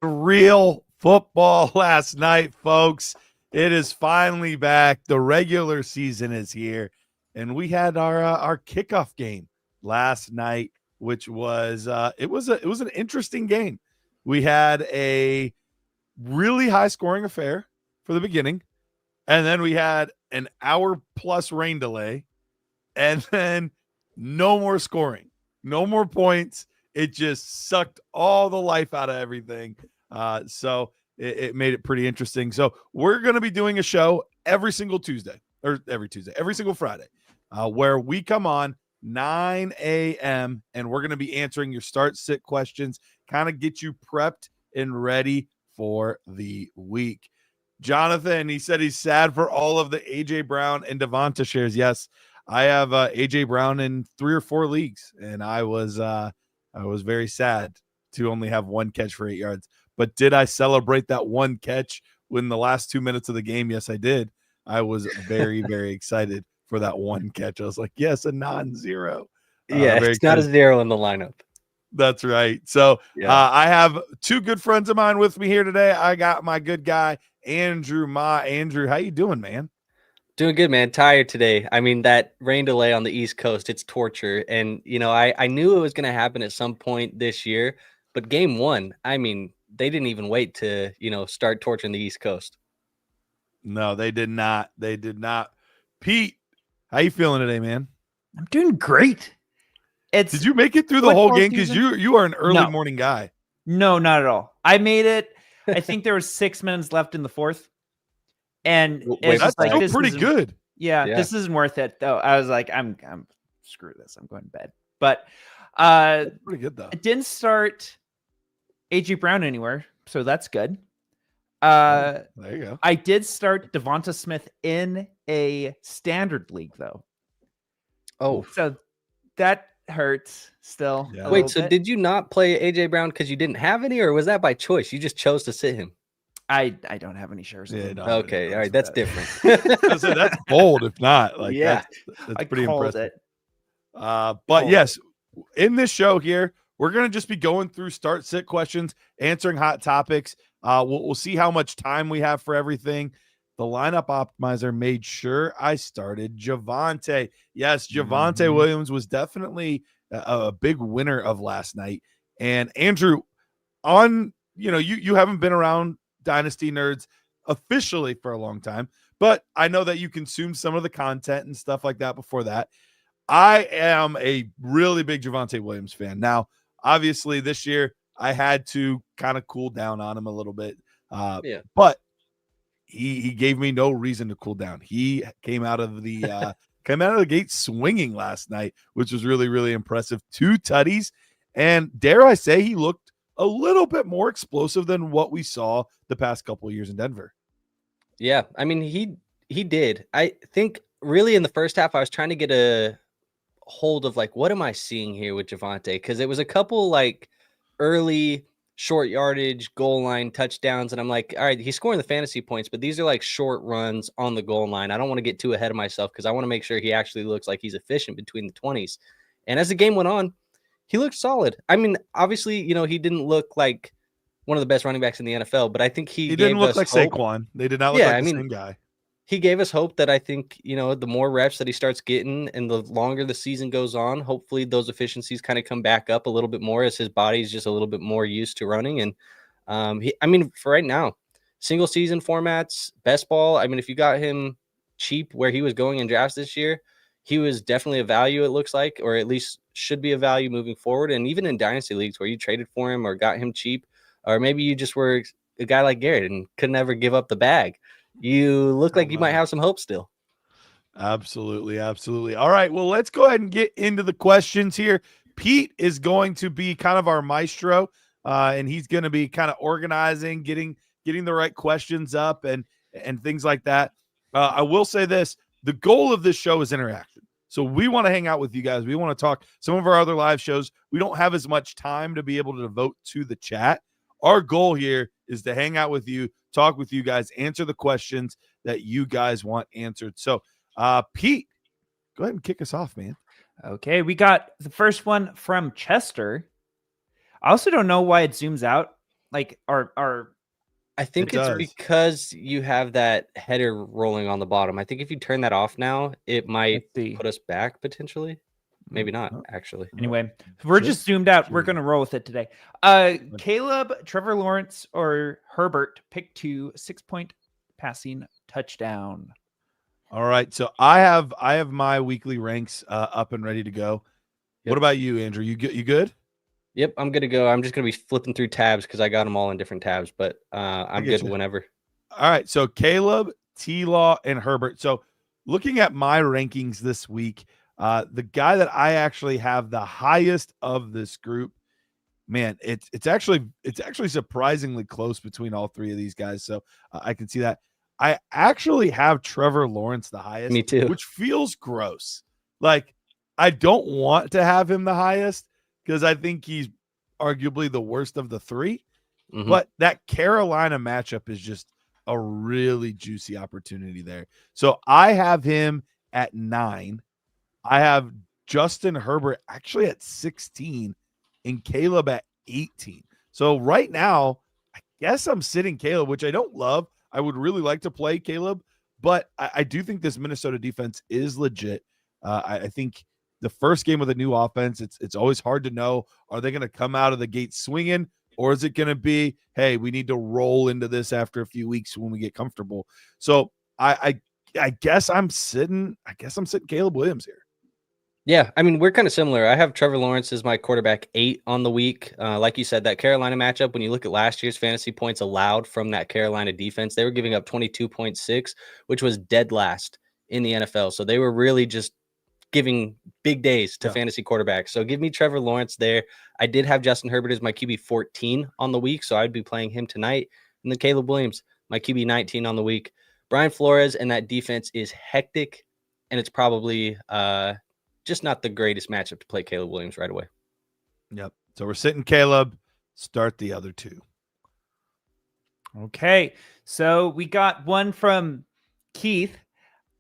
Real football last night, folks. It is finally back. The regular season is here, and we had our kickoff game last night, which was it was an interesting game. We had a really high scoring affair for the beginning, and then we had an hour plus rain delay, and then no more scoring, no more points. It just sucked all the life out of everything. So it made it pretty interesting. So we're going to be doing a show every single Friday, where we come on 9 a.m. and we're going to be answering your start sit questions, kind of get you prepped and ready for the week. Jonathan, he said he's sad for all of the AJ Brown and Devonta shares. Yes, I have AJ Brown in 3 or 4 leagues, and I was very sad to only have one catch for 8 yards. But did I celebrate that one catch in the last 2 minutes of the game? Yes, I did. I was very, very excited for that one catch. I was like, yes, a non-zero. Yeah, it's not a zero in the lineup. That's right. So I have 2 good friends of mine with me here today. I got my good guy, Andrew Ma. Andrew, how you doing, man? Doing good, man. Tired today. I mean, that rain delay on the East Coast, it's torture. And, you know, I knew it was going to happen at some point this year. But game 1, I mean, they didn't even wait to, start torturing the East Coast. No, they did not. They did not. Pete, how you feeling today, man? I'm doing great. Did you make it through the whole game? Because you are an early morning guy. No, not at all. I made it. I think there was 6 minutes left in the fourth. And it's that's like, still pretty good. Yeah, this isn't worth it, though. I was like, I'm screw this. I'm going to bed. But pretty good, though. I didn't start AJ Brown anywhere, so that's good. There you go. I did start Devonta Smith in a standard league, though. Oh, so that hurts still. Yeah. A Wait, little so bit. did you not play AJ Brown because you didn't have any, or was that by choice? You just chose to sit him. I don't have any shares. Yeah, of them. no, I Okay, didn't all right, notice that's that. different. I said that's bold. If not, like Yeah. that's I pretty called impressive. it. But Called yes, in this show here, we're gonna just be going through start sit questions, answering hot topics. We'll see how much time we have for everything. The lineup optimizer made sure I started Javonte. Yes, Javonte Mhm. Williams was definitely a big winner of last night. And Andrew, you haven't been around Dynasty Nerds officially for a long time, but I know that you consumed some of the content and stuff like that before that. I am a really big Javonte Williams fan. Now, obviously, this year I had to kind of cool down on him a little bit, Yeah. but he gave me no reason to cool down. He came out of the gate swinging last night, which was really, really impressive. 2 tutties, and dare I say, he looked a little bit more explosive than what we saw the past couple of years in Denver. Yeah, I mean he did. I think really in the first half I was trying to get a hold of like what am I seeing here with Javonte, because it was a couple like early short yardage goal line touchdowns, and I'm like, all right, he's scoring the fantasy points, but these are like short runs on the goal line. I don't want to get too ahead of myself because I want to make sure he actually looks like he's efficient between the 20s. And as the game went on, he looked solid. I mean, obviously, he didn't look like one of the best running backs in the NFL, but I think he He didn't gave look us like hope. Saquon. They did not look Yeah, like I the mean, same guy. he gave us hope that I think, the more reps that he starts getting and the longer the season goes on, hopefully those efficiencies kind of come back up a little bit more as his body's just a little bit more used to running. And for right now, single season formats, best ball. I mean, if you got him cheap where he was going in drafts this year, he was definitely a value, it looks like, or at least should be a value moving forward. And even in dynasty leagues where you traded for him or got him cheap, or maybe you just were a guy like Garrett and could never give up the bag, you look like you might have some hope still. Absolutely. Absolutely. All right. Well, let's go ahead and get into the questions here. Pete is going to be kind of our maestro, and he's going to be kind of organizing, getting the right questions up and things like that. I will say this: the goal of this show is interaction. So we want to hang out with you guys. We want to talk. Some of our other live shows, we don't have as much time to be able to devote to the chat. Our goal here is to hang out with you, talk with you guys, answer the questions that you guys want answered. So, Pete, go ahead and kick us off, man. Okay, we got the first one from Chester. I also don't know why it zooms out. Like our I think It it's does. because you have that header rolling on the bottom. I think if you turn that off now, it might let's see. put us back potentially. Maybe not, actually. Anyway, we're just zoomed out. We're Sure. gonna roll with it today. Caleb, Trevor Lawrence, or Herbert, pick 2, 6-point passing touchdown. All right. So I have my weekly ranks up and ready to go. Yep. What about you, Andrew? You good? Yep, I'm good to go. I'm just gonna be flipping through tabs because I got them all in different tabs, but I'm get good you. whenever. All right. So Caleb, T-Law, and Herbert. So looking at my rankings this week, the guy that I actually have the highest of this group, man, it's actually surprisingly close between all 3 of these guys. So I can see that. I actually have Trevor Lawrence the highest. Me too. Which feels gross. Like, I don't want to have him the highest because I think he's arguably the worst of the 3. Mhm. But that Carolina matchup is just a really juicy opportunity there. So I have him at 9. I have Justin Herbert actually at 16 and Caleb at 18. So right now, I guess I'm sitting Caleb, which I don't love. I would really like to play Caleb, but I do think this Minnesota defense is legit. I think the first game with a new offense, it's always hard to know, are they going to come out of the gate swinging, or is it going to be, hey, we need to roll into this after a few weeks when we get comfortable? So I guess I'm sitting Caleb Williams here. Yeah, I mean, we're kind of similar. I have Trevor Lawrence as my quarterback 8 on the week. Like you said, that Carolina matchup, when you look at last year's fantasy points allowed from that Carolina defense, they were giving up 22.6, which was dead last in the NFL. So they were really just giving big days to fantasy quarterbacks. So give me Trevor Lawrence there. I did have Justin Herbert as my QB 14 on the week, so I'd be playing him tonight. And then Caleb Williams, my QB 19 on the week. Brian Flores and that defense is hectic, and it's probably just not the greatest matchup to play Caleb Williams right away. Yep. So we're sitting Caleb. Start the other two. Okay. So we got one from Keith.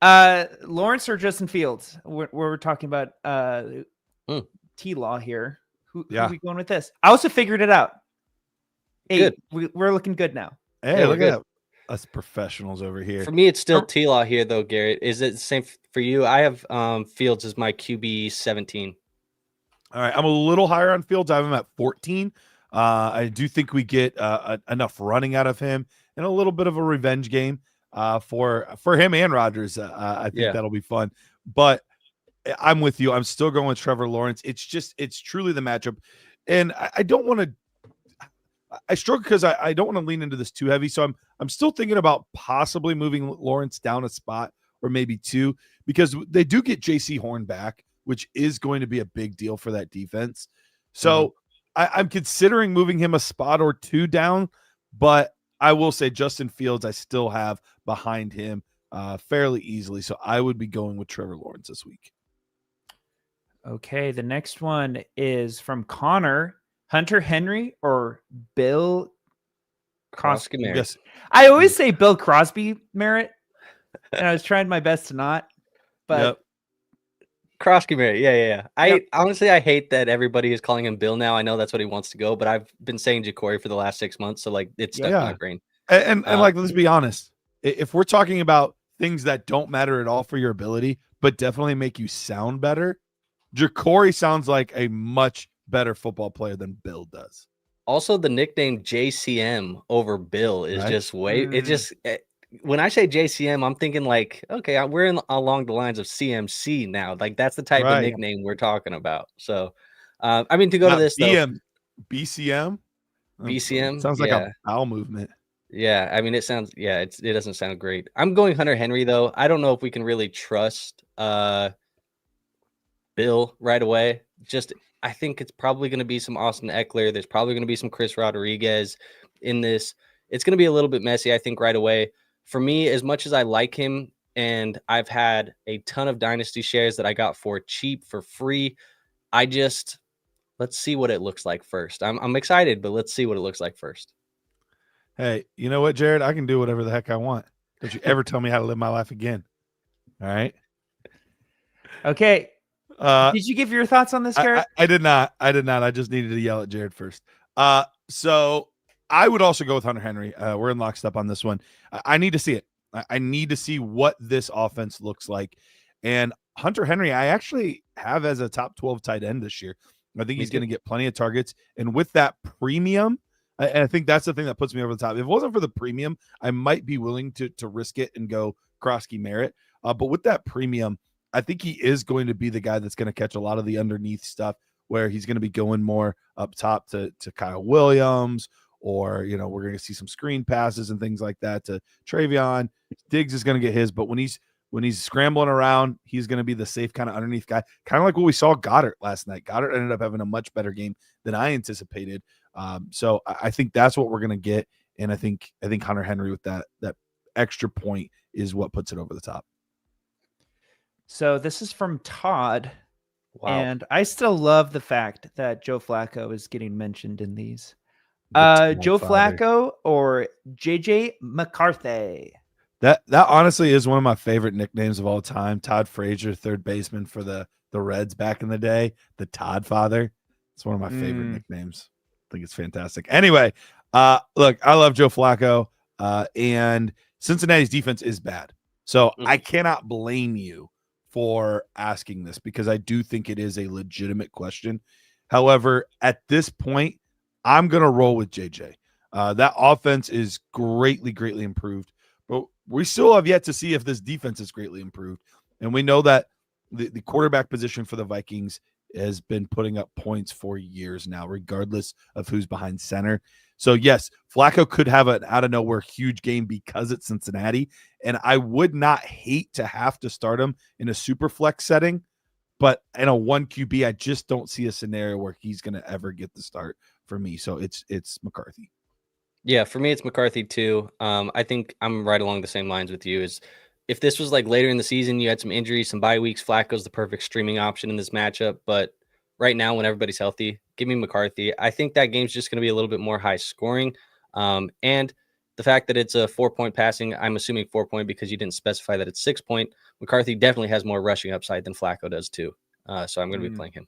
Lawrence or Justin Fields? We're talking about T-Law here. Who are we going with this? I also figured it out. Hey, we're looking good now. Hey, look at us professionals over here. For me, it's still T-Law here, though, Garrett. Is it the same for you? I have Fields as my QB 17. All right. I'm a little higher on Fields. I have him at 14. I do think we get enough running out of him and a little bit of a revenge game for him and Rodgers. I think that'll be fun. But I'm with you. I'm still going with Trevor Lawrence. It's truly the matchup. And I don't want to I struggle because I don't want to lean into this too heavy. So I'm still thinking about possibly moving Lawrence down a spot or maybe two, because they do get JC Horn back, which is going to be a big deal for that defense. So I'm considering moving him a spot or two down, but I will say Justin Fields I still have behind him fairly easily. So I would be going with Trevor Lawrence this week. Okay, the next one is from Connor. Hunter Henry or Bill Crosby? Yes. I always say Bill Crosby Merritt, and I was trying my best to not. But Crosby Merritt, yeah. Honestly, I hate that everybody is calling him Bill now. I know that's what he wants to go, but I've been saying Jacory for the last 6 months, so like it's stuck in my brain. And like, let's be honest, if we're talking about things that don't matter at all for your ability, but definitely make you sound better, Jacory sounds like a much better football player than Bill does. Also, the nickname JCM over Bill is just when I say JCM, I'm thinking like, okay, we're along the lines of CMC now. Like that's the type of nickname we're talking about. So, I mean, to go to this BCM, BCM sounds like a bowel movement. Yeah, I mean, it doesn't sound great. I'm going Hunter Henry though. I don't know if we can really trust Bill right away. I think it's probably going to be some Austin Eckler. There's probably going to be some Chris Rodriguez in this. It's going to be a little bit messy, I think, right away. For me, as much as I like him, and I've had a ton of Dynasty shares that I got for cheap, for free, let's see what it looks like first. I'm excited, but let's see what it looks like first. Hey, you know what, Jared? I can do whatever the heck I want. Don't you ever tell me how to live my life again. All right? Okay. Did you give your thoughts on this, Garrett? I did not. I just needed to yell at Jared first. So I would also go with Hunter Henry. We're in lockstep on this one. I need to see it. I need to see what this offense looks like. And Hunter Henry, I actually have as a top 12 tight end this year. I think he's going to get plenty of targets. And with that premium, and I think that's the thing that puts me over the top. If it wasn't for the premium, I might be willing to risk it and go Crosby Merritt. But with that premium, I think he is going to be the guy that's going to catch a lot of the underneath stuff, where he's going to be going more up top to Kyle Williams, or, we're going to see some screen passes and things like that to Travion. Diggs is going to get his, but when he's scrambling around, he's going to be the safe kind of underneath guy, kind of like what we saw Goddard last night. Goddard ended up having a much better game than I anticipated. So I think that's what we're going to get. And I think Hunter Henry with that extra point is what puts it over the top. So this is from Todd. Wow. And I still love the fact that Joe Flacco is getting mentioned in these. Joe Flacco or JJ McCarthy? That honestly is one of my favorite nicknames of all time. Todd Frazier, third baseman for the Reds back in the day. The Todd Father. It's one of my favorite nicknames. I think it's fantastic. Anyway, look, I love Joe Flacco, and Cincinnati's defense is bad. So I cannot blame you for asking this, because I do think it is a legitimate question. However, at this point, I'm going to roll with JJ. That offense is greatly, greatly improved, but we still have yet to see if this defense is greatly improved. And we know that the quarterback position for the Vikings has been putting up points for years now, regardless of who's behind center. So yes, Flacco could have an out of nowhere huge game because it's Cincinnati. And I would not hate to have to start him in a super flex setting, but in a 1 QB, I just don't see a scenario where he's going to ever get the start for me. So it's McCarthy. Yeah, for me, it's McCarthy too. I think I'm right along the same lines with you. Is if this was like later in the season, you had some injuries, some bye weeks, Flacco's the perfect streaming option in this matchup. But right now, when everybody's healthy, give me McCarthy. I think that game's just going to be a little bit more high scoring. And the fact that it's a 4-point passing, I'm assuming 4-point because you didn't specify that it's 6-point. McCarthy definitely has more rushing upside than Flacco does too. So I'm going to be playing him.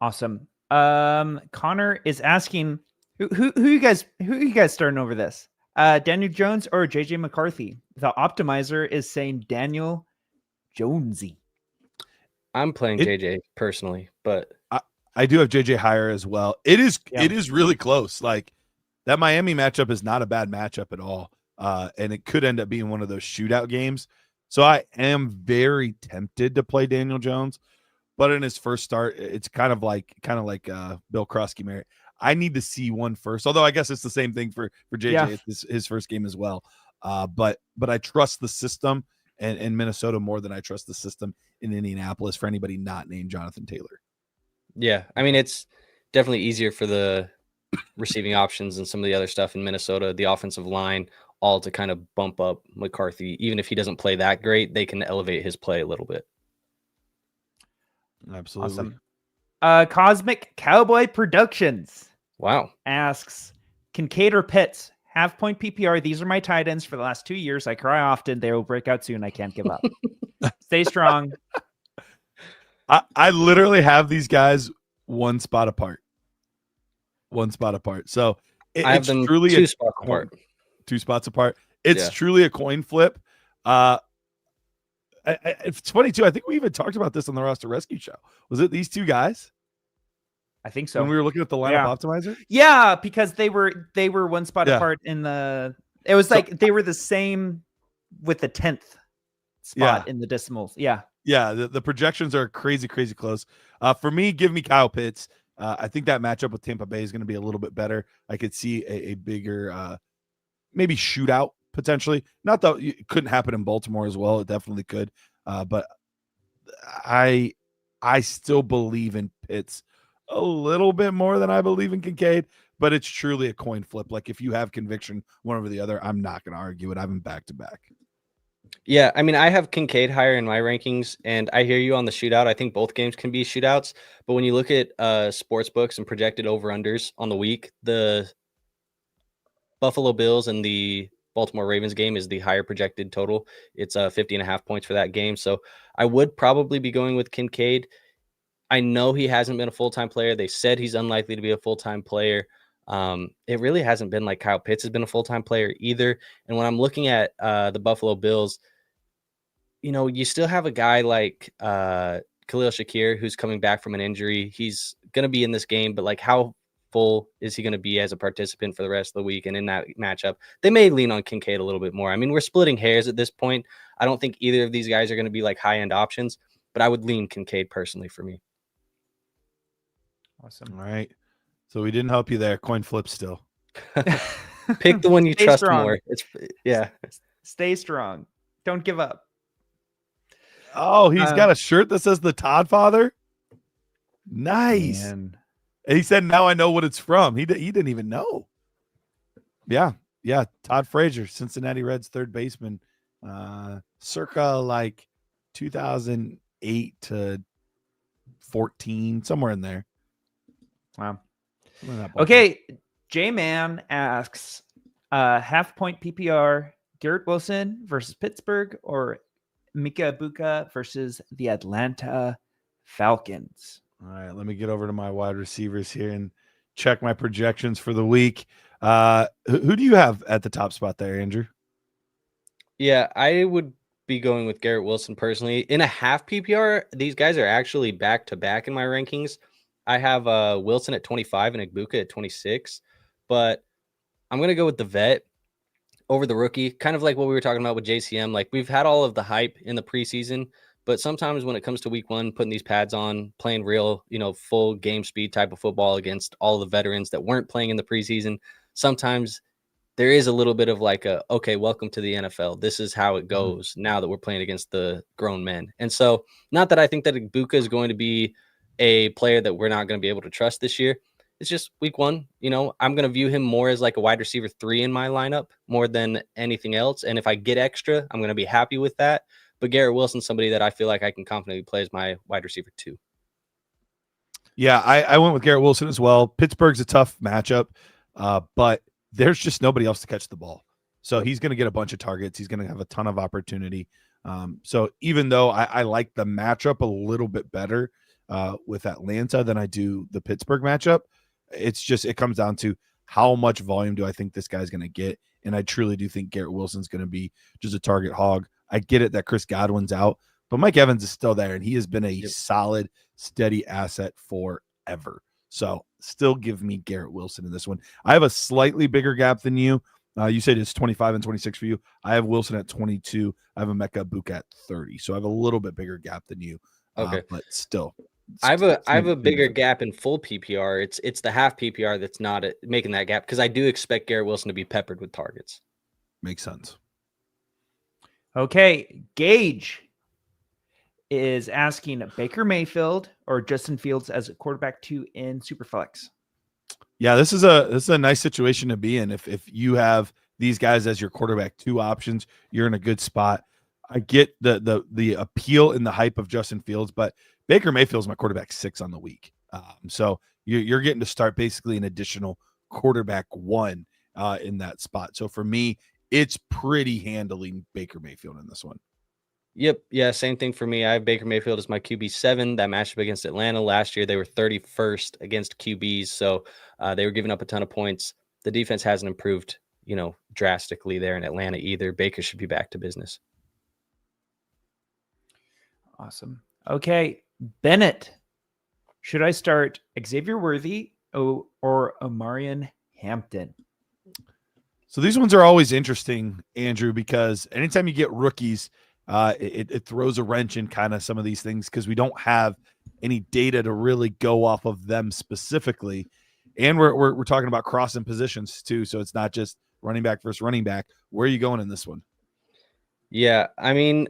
Awesome. Connor is asking who you guys starting over this? Daniel Jones or JJ McCarthy? The optimizer is saying Daniel Jonesy. I'm playing JJ personally, but I do have JJ higher as well. It is really close. Like that Miami matchup is not a bad matchup at all. And it could end up being one of those shootout games. So I am very tempted to play Daniel Jones, but in his first start, it's kind of like Bill Krosky. I need to see one first. Although I guess it's the same thing for JJ. Yeah. It's his first game as well. But I trust the system in Minnesota more than I trust the system in Indianapolis for anybody not named Jonathan Taylor. Yeah, I mean, it's definitely easier for the receiving options and some of the other stuff in Minnesota, the offensive line, all to kind of bump up McCarthy. Even if he doesn't play that great, they can elevate his play a little bit. Absolutely. Awesome. Cosmic Cowboy Productions asks, Kincaid or Pitts? Half-point PPR. These are my tight ends for the last 2 years. I cry often. They will break out soon. I can't give up. Stay strong. I literally have these guys one spot apart. So I have them truly two spots apart. 2 spots apart. It's truly a coin flip. It's funny too. I think we even talked about this on the Roster Rescue show. Was it these 2 guys? I think so. When we were looking at the lineup optimizer? Yeah, because they were one spot apart in the it was like they were the same with the 10th spot in the decimals. Yeah. Yeah, the projections are crazy close. For me, give me Kyle Pitts. I think that matchup with Tampa Bay is going to be a little bit better. I could see a bigger maybe shootout potentially. Not that it couldn't happen in Baltimore as well. It definitely could. But I still believe in Pitts a little bit more than I believe in Kincaid, but it's truly a coin flip. Like if you have conviction one over the other, I'm not going to argue it. I have them back to back. Yeah, I mean, I have Kincaid higher in my rankings, and I hear you on the shootout. I think both games can be shootouts, but when you look at sports books and projected over-unders on the week, the Buffalo Bills and the Baltimore Ravens game is the higher projected total. It's 50.5 points for that game, so I would probably be going with Kincaid. I know he hasn't been a full-time player. They said he's unlikely to be a full-time player. It really hasn't been like Kyle Pitts has been a full-time player either. And when I'm looking at the Buffalo Bills, you know, you still have a guy like Khalil Shakir who's coming back from an injury. He's going to be in this game, but like how full is he going to be as a participant for the rest of the week? And in that matchup, they may lean on Kincaid a little bit more. I mean, we're splitting hairs at this point. I don't think either of these guys are going to be like high-end options, but I would lean Kincaid personally for me. Awesome. All right. So we didn't help you there. Coin flip still. Pick the one you trust strong. more. Stay strong. Don't give up. Oh, he's got a shirt that says the Todd Father. Nice. Man. And he said, now I know what it's from. He didn't even know. Yeah. Todd Frazier, Cincinnati Reds third baseman, circa like 2008 to 14, somewhere in there. Wow. Okay. J-Man asks, half-point PPR, Garrett Wilson versus Pittsburgh or Mika Ibuka versus the Atlanta Falcons? All right, let me get over to my wide receivers here and check my projections for the week. Who do you have at the top spot there, Andrew? Yeah, I would be going with Garrett Wilson personally. In a half PPR, these guys are actually back-to-back in my rankings. I have Wilson at 25 and Ibuka at 26, but I'm going to go with the vet over the rookie, kind of like what we were talking about with JCM. Like we've had all of the hype in the preseason, but sometimes when it comes to week 1, putting these pads on, playing real, full game speed type of football against all the veterans that weren't playing in the preseason, sometimes there is a little bit of like okay, welcome to the NFL. This is how it goes now that we're playing against the grown men. And so not that I think that Ibuka is going to be a player that we're not going to be able to trust this year. It's just week one. I'm going to view him more as like a wide receiver 3 in my lineup more than anything else. And if I get extra, I'm going to be happy with that. But Garrett Wilson's somebody that I feel like I can confidently play as my wide receiver 2. Yeah, I went with Garrett Wilson as well. Pittsburgh's a tough matchup, but there's just nobody else to catch the ball. So he's going to get a bunch of targets. He's going to have a ton of opportunity. So even though I like the matchup a little bit better with Atlanta than I do the Pittsburgh matchup, it comes down to how much volume do I think this guy's going to get. And I truly do think Garrett Wilson's going to be just a target hog. I get it that Chris Godwin's out, but Mike Evans is still there, and he has been a solid, steady asset forever. So still give me Garrett Wilson in this one. I have a slightly bigger gap than you. You said it's 25 and 26 for you. I have Wilson at 22. I have Emeka Egbuka at 30. So I have a little bit bigger gap than you. Okay. But still. I have a bigger gap in full PPR. It's the half PPR that's not making that gap, because I do expect Garrett Wilson to be peppered with targets. Makes sense. Okay, Gage is asking Baker Mayfield or Justin Fields as a quarterback 2 in Superflex. Yeah, this is a nice situation to be in. If you have these guys as your quarterback 2 options, you're in a good spot. I get the appeal and the hype of Justin Fields, but Baker Mayfield's my quarterback 6 on the week. So you're getting to start basically an additional quarterback 1 in that spot. So for me, it's pretty handling Baker Mayfield in this one. Yep. Yeah, same thing for me. I have Baker Mayfield as my QB7. That matchup against Atlanta last year, they were 31st against QBs, so they were giving up a ton of points. The defense hasn't improved, drastically there in Atlanta either. Baker should be back to business. Awesome. Okay, Bennett. Should I start Xavier Worthy or Omarion Hampton? So these ones are always interesting, Andrew, because anytime you get rookies, it throws a wrench in kind of some of these things because we don't have any data to really go off of them specifically. And we're talking about crossing positions too. So it's not just running back versus running back. Where are you going in this one? Yeah, I mean,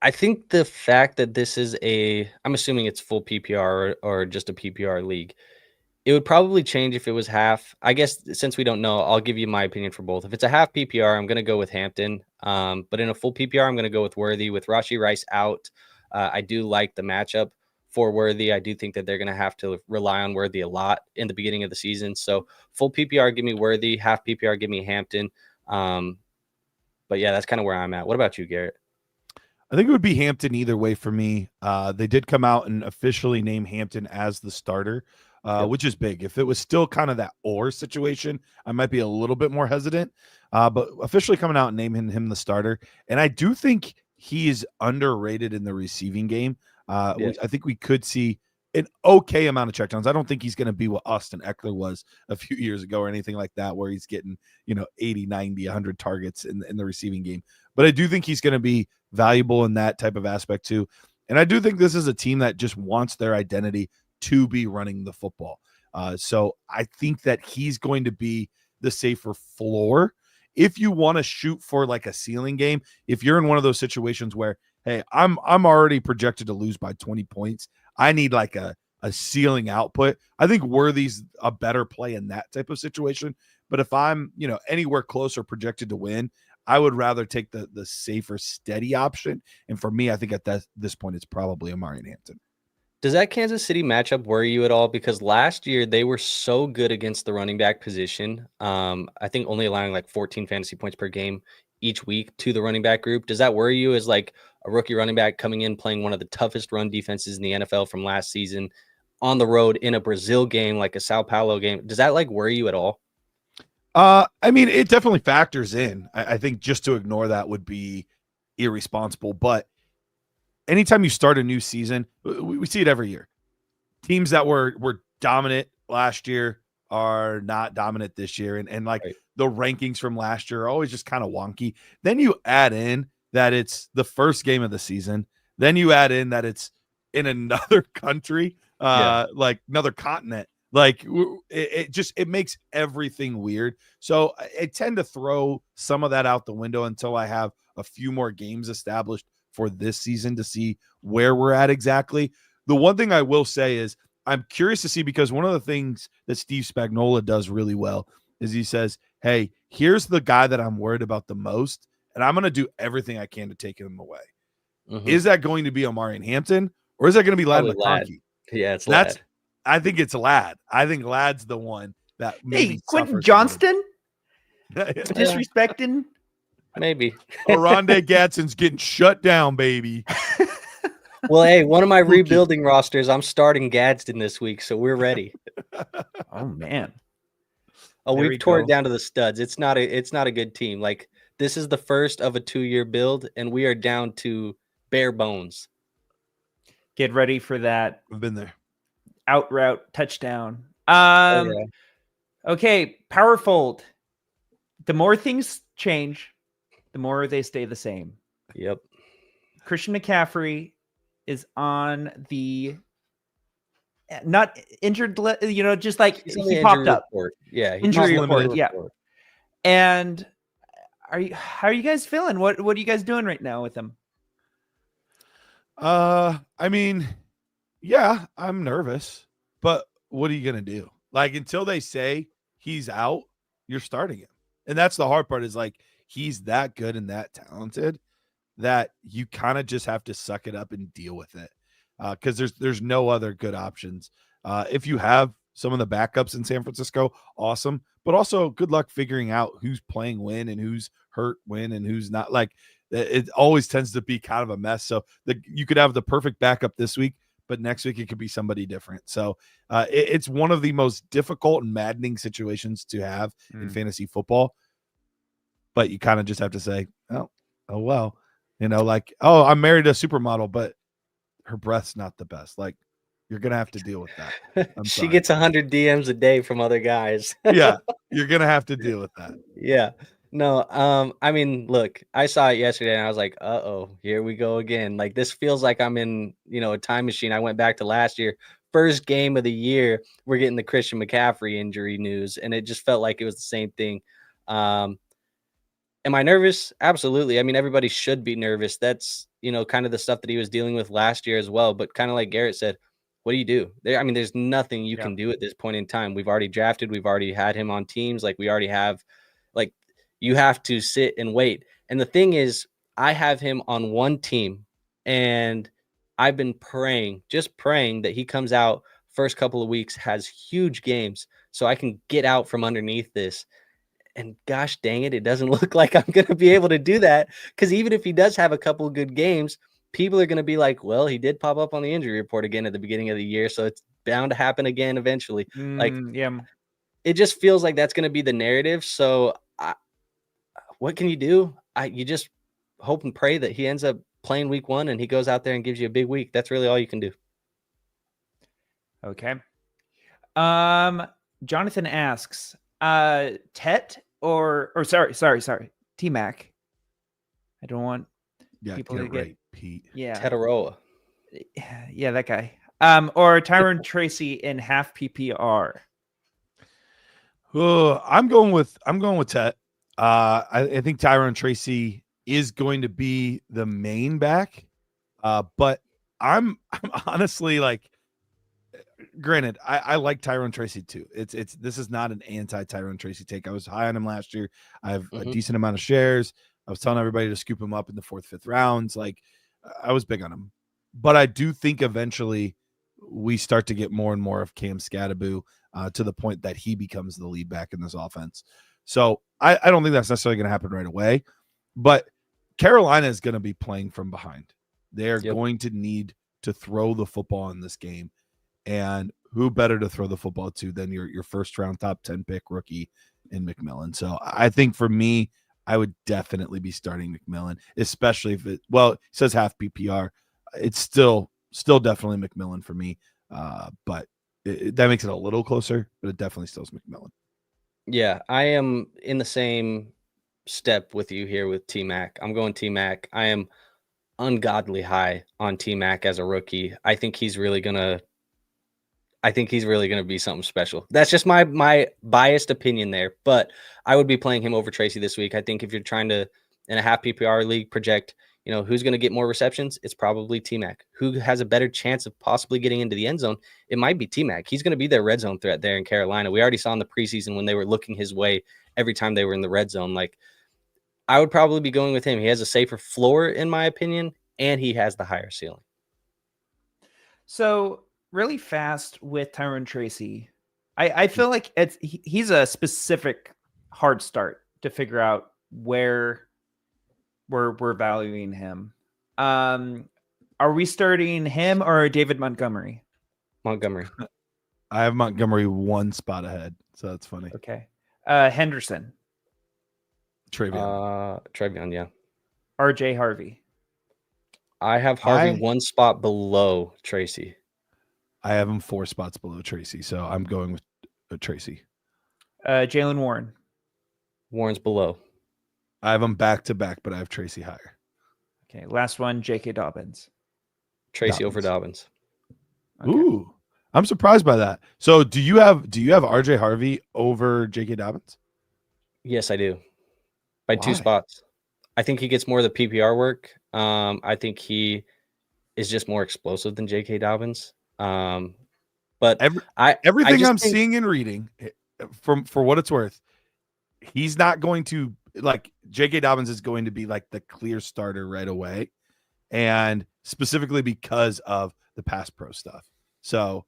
I think the fact that this is I'm assuming it's full PPR or just a PPR league. It would probably change if it was half. I guess since we don't know, I'll give you my opinion for both. If it's a half PPR, I'm going to go with Hampton. But in a full PPR, I'm going to go with Worthy. With Rashee Rice out, I do like the matchup for Worthy. I do think that they're going to have to rely on Worthy a lot in the beginning of the season. So full PPR, give me Worthy. Half PPR, give me Hampton. But yeah, that's kind of where I'm at. What about you, Garrett? I think it would be Hampton either way for me. They did come out and officially name Hampton as the starter. Which is big. If it was still kind of that or situation, I might be a little bit more hesitant. But officially coming out and naming him the starter. And I do think he is underrated in the receiving game. I think we could see an okay amount of checkdowns. I don't think he's going to be what Austin Eckler was a few years ago or anything like that, where he's getting, 80, 90, 100 targets in the receiving game. But I do think he's going to be valuable in that type of aspect too. And I do think this is a team that just wants their identity to be running the football. So I think that he's going to be the safer floor. If you want to shoot for like a ceiling game, if you're in one of those situations where, hey, I'm already projected to lose by 20 points, I need like a ceiling output. I think Worthy's a better play in that type of situation. But if I'm, anywhere closer projected to win, I would rather take the safer, steady option. And for me, I think at this point, it's probably Omarion Hampton. Does that Kansas City matchup worry you at all? Because last year they were so good against the running back position. I think only allowing like 14 fantasy points per game each week to the running back group. Does that worry you as like a rookie running back coming in playing one of the toughest run defenses in the NFL from last season on the road in a Brazil game, like a Sao Paulo game? Does that like worry you at all? I mean, it definitely factors in. I think just to ignore that would be irresponsible, but anytime you start a new season, we see it every year. Teams that were dominant last year are not dominant this year. And like right. The rankings from last year are always just kind of wonky. Then you add in that it's the first game of the season. Then you add in that it's in another country, like another continent. Like it makes everything weird. So I tend to throw some of that out the window until I have a few more games established for this season to see where we're at exactly. The one thing I will say is I'm curious to see, because one of the things that Steve Spagnuolo does really well is he says, hey, here's the guy that I'm worried about the most, and I'm going to do everything I can to take him away. Mm-hmm. Is that going to be Omarion Hampton, or is that going to be Ladd McConkey? Yeah, it's Ladd. I think it's Ladd. I think Ladd's the one that maybe Quentin Johnston? Disrespecting? Maybe. Oronde Gadsden's getting shut down, baby. Well, hey, one of my rebuilding rosters, I'm starting Gadsden this week, so we're ready. Oh, man. Oh, we've tore it down to the studs. It's not a good team. Like, this is the first of a 2-year build, and we are down to bare bones. Get ready for that. I've been there. Out route touchdown. Okay, power fold. The more things change, the more they stay the same. Yep. Christian McCaffrey is on the not injured, just like he popped up. Report. Yeah, injury report. Yeah. And how are you guys feeling? What are you guys doing right now with him? I mean, yeah, I'm nervous, but what are you gonna do? Like, until they say he's out, you're starting him. And that's the hard part, is like, he's that good and that talented that you kind of just have to suck it up and deal with it. Because there's no other good options. If you have some of the backups in San Francisco, awesome. But also good luck figuring out who's playing when and who's hurt when and who's not. Like, it always tends to be kind of a mess. So you could have the perfect backup this week, but next week it could be somebody different. So it's one of the most difficult and maddening situations to have in fantasy football. But you kind of just have to say, oh well, like, oh, I'm married to a supermodel, but her breath's not the best. Like, you're gonna have to deal with that. She gets 100 DMs a day from other guys. Yeah, you're gonna have to deal with that. Yeah. No, I mean, look, I saw it yesterday and I was like, uh-oh, here we go again. Like, this feels like I'm in, a time machine. I went back to last year, first game of the year, we're getting the Christian McCaffrey injury news, and it just felt like it was the same thing. Am I nervous? Absolutely. I mean, everybody should be nervous. That's, kind of the stuff that he was dealing with last year as well. But kind of like Garrett said, what do you do? There's nothing you can do at this point in time. We've already drafted. We've already had him on teams. Like, we already have, like, you have to sit and wait. And the thing is, I have him on one team, and I've been praying that he comes out first couple of weeks, has huge games, so I can get out from underneath this. And gosh dang it, it doesn't look like I'm going to be able to do that, because even if he does have a couple of good games, people are going to be like, well, he did pop up on the injury report again at the beginning of the year, so it's bound to happen again eventually. It just feels like that's going to be the narrative. So what can you do? You just hope and pray that he ends up playing week 1 and he goes out there and gives you a big week. That's really all you can do. Okay. Jonathan asks, Tet or sorry, T-Mac. I don't want people to get Pete. Yeah. Tetaroa. Yeah, that guy. Or Tyron Tracy in half PPR. I'm going with Tet. I think Tyron Tracy is going to be the main back. But I'm honestly, like, granted, I like Tyron Tracy too. This is not an anti-Tyron Tracy take. I was high on him last year. I have a decent amount of shares. I was telling everybody to scoop him up in the 4th, 5th rounds. Like, I was big on him. But I do think eventually we start to get more and more of Cam Scattaboo to the point that he becomes the lead back in this offense. So I don't think that's necessarily going to happen right away. But Carolina is going to be playing from behind. They're going to need to throw the football in this game. And who better to throw the football to than your first round top 10 pick rookie in McMillan? So I think for me, I would definitely be starting McMillan, especially if it says half PPR. It's still definitely McMillan for me. But that makes it a little closer, but it definitely still is McMillan. Yeah, I am in the same step with you here with T-Mac. I'm going T-Mac. I am ungodly high on T-Mac as a rookie. I think he's really gonna be something special. That's just my biased opinion there, but I would be playing him over Tracy this week. I think if you're trying to, in a half PPR league, project, who's going to get more receptions? It's probably T-Mac. Who has a better chance of possibly getting into the end zone? It might be T-Mac. He's going to be their red zone threat there in Carolina. We already saw in the preseason when they were looking his way every time they were in the red zone. Like, I would probably be going with him. He has a safer floor, in my opinion, and he has the higher ceiling. So really fast with Tyrone Tracy, I feel like he's a specific hard start to figure out where we're valuing him. Are we starting him or David Montgomery? Montgomery. I have Montgomery one spot ahead, so that's funny. Okay. Henderson. Travion, yeah. RJ Harvey. I have Harvey one spot below Tracy. I have him 4 spots below Tracy, so I'm going with Tracy. Jaylen Warren. Warren's below. I have him back to back, but I have Tracy higher. Okay, last one, J.K. Dobbins. Tracy over Dobbins. Okay. Ooh, I'm surprised by that. So do you have RJ Harvey over J.K. Dobbins? Yes, I do. By 2 spots. I think he gets more of the PPR work. I think he is just more explosive than J.K. Dobbins. But everything I'm seeing and reading, for what it's worth, he's not going to, like, J.K. Dobbins is going to be like the clear starter right away, and specifically because of the pass pro stuff. So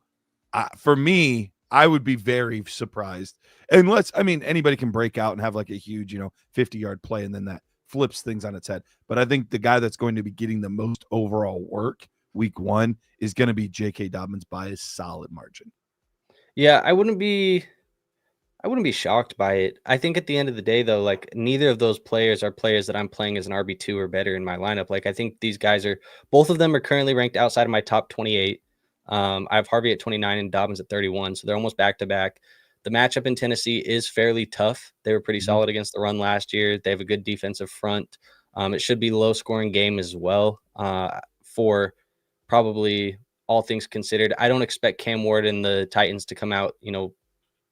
for me, I would be very surprised unless, anybody can break out and have like a huge, 50-yard play, and then that flips things on its head. But I think the guy that's going to be getting the most overall work week 1 is going to be J.K. Dobbins by a solid margin. Yeah, I wouldn't be shocked by it. I think at the end of the day, though, like, neither of those players are players that I'm playing as an RB2 or better in my lineup. Like, I think these guys both of them are currently ranked outside of my top 28. I have Harvey at 29 and Dobbins at 31, so they're almost back to back. The matchup in Tennessee is fairly tough. They were pretty solid against the run last year. They have a good defensive front. It should be a low-scoring game as well for probably all things considered. I don't expect Cam Ward and the Titans to come out,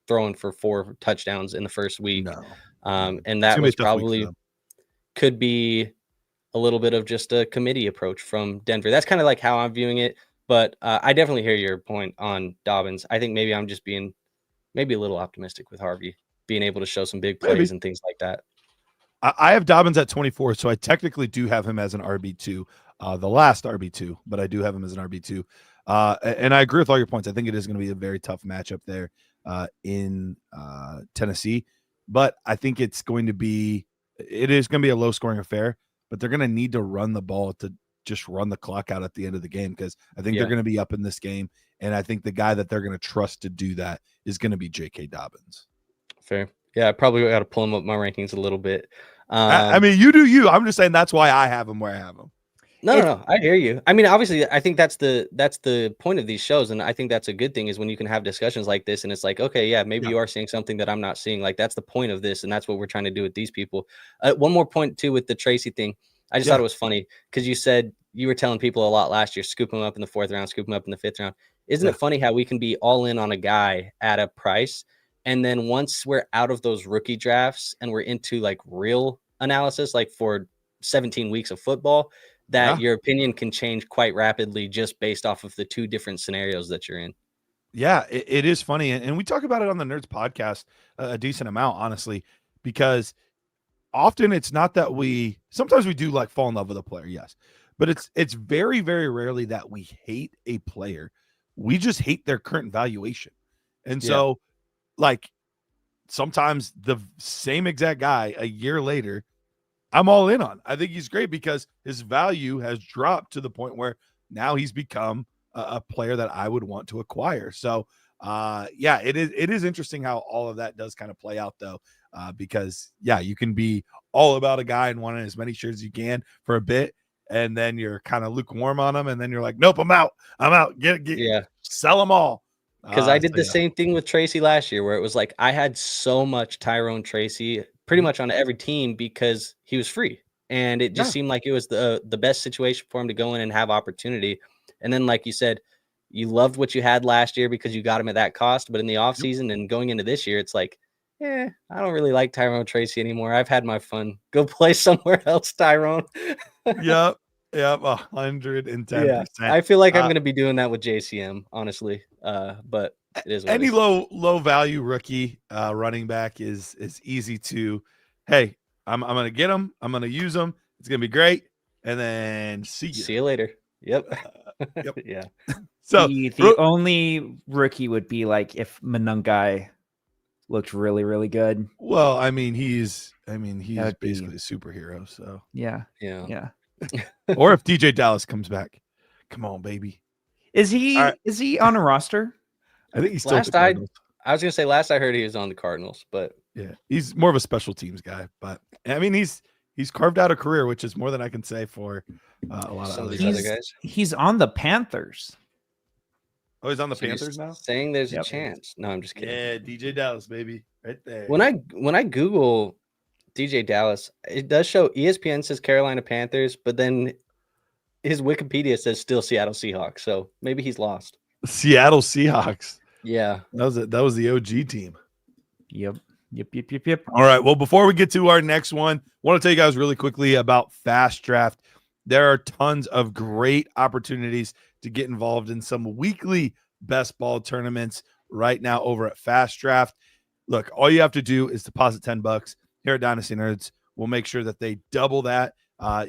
throwing for 4 touchdowns in the first week. No. And that was probably could be a little bit of just a committee approach from Denver. That's kind of like how I'm viewing it. But I definitely hear your point on Dobbins. I think maybe I'm just being maybe a little optimistic with Harvey being able to show some big plays and things like that. I have Dobbins at 24, so I technically do have him as an RB2, the last RB2, but I do have him as an RB2. And I agree with all your points. I think it is going to be a very tough matchup there in Tennessee, but I think it is going to be a low scoring affair, but they're going to need to run the ball to just run the clock out at the end of the game, because I think they're going to be up in this game. And I think the guy that they're going to trust to do that is going to be J.K. Dobbins. Fair. Yeah, I probably got to pull him up my rankings a little bit. You do you. I'm just saying that's why I have him where I have him. No, I hear you. Obviously, I think that's the point of these shows, and I think that's a good thing is when you can have discussions like this, and it's like, okay, yeah, maybe you are seeing something that I'm not seeing. Like, that's the point of this, and that's what we're trying to do with these people. One more point too with the Tracy thing. I just thought it was funny because you said you were telling people a lot last year, scoop him up in the 4th round, scoop him up in the 5th round. Isn't it funny how we can be all in on a guy at a price, and then once we're out of those rookie drafts and we're into like real analysis, like for 17 weeks of football, that your opinion can change quite rapidly just based off of the 2 different scenarios that you're in. Yeah, it is funny. And we talk about it on the Nerds podcast a decent amount, honestly, because often it's not that sometimes we do like fall in love with a player. Yes. But it's very, very rarely that we hate a player. We just hate their current valuation. And so like sometimes the same exact guy a year later, I'm all in on. I think he's great because his value has dropped to the point where now he's become a player that I would want to acquire. So, it is interesting how all of that does kind of play out, though, because, you can be all about a guy and wanting as many shares as you can for a bit, and then you're kind of lukewarm on him, and then you're like, nope, I'm out. Sell them all. Because I did the same thing with Tracy last year, where it was like I had so much Tyrone Tracy pretty much on every team because he was free. And it just seemed like it was the best situation for him to go in and have opportunity. And then, like you said, you loved what you had last year because you got him at that cost. But in the offseason and going into this year, it's like, I don't really like Tyrone Tracy anymore. I've had my fun. Go play somewhere else, Tyrone. Yep. 110%. I feel like I'm going to be doing that with JCM, honestly. But it is what any it is. low value rookie running back is easy to. Hey, I'm going to get him. I'm going to use him. It's going to be great. And then see you later. Yep. Yep. Yeah. So the only rookie would be like if Manungai looked really, really good. Well, I mean, he's basically a superhero. So yeah. Or if DJ Dallas comes back, come on, baby. Is he on a roster? I think he's still the Cardinals. I was gonna say last I heard he was on the Cardinals, but yeah, he's more of a special teams guy. But I mean, he's carved out a career, which is more than I can say for a lot of other guys. He's on the Panthers. Oh, he's on the Panthers now? Saying there's a chance. No, I'm just kidding. Yeah, DJ Dallas, baby. Right there. When I Google DJ Dallas, it does show ESPN says Carolina Panthers, but then his Wikipedia says still Seattle Seahawks. So maybe he's lost. Seattle Seahawks. Yeah. That was the OG team. Yep. All right. Well, before we get to our next one, I want to tell you guys really quickly about Fast Draft. There are tons of great opportunities to get involved in some weekly best ball tournaments right now over at Fast Draft. Look, all you have to do is deposit $10 here at Dynasty Nerds. We'll make sure that they double that.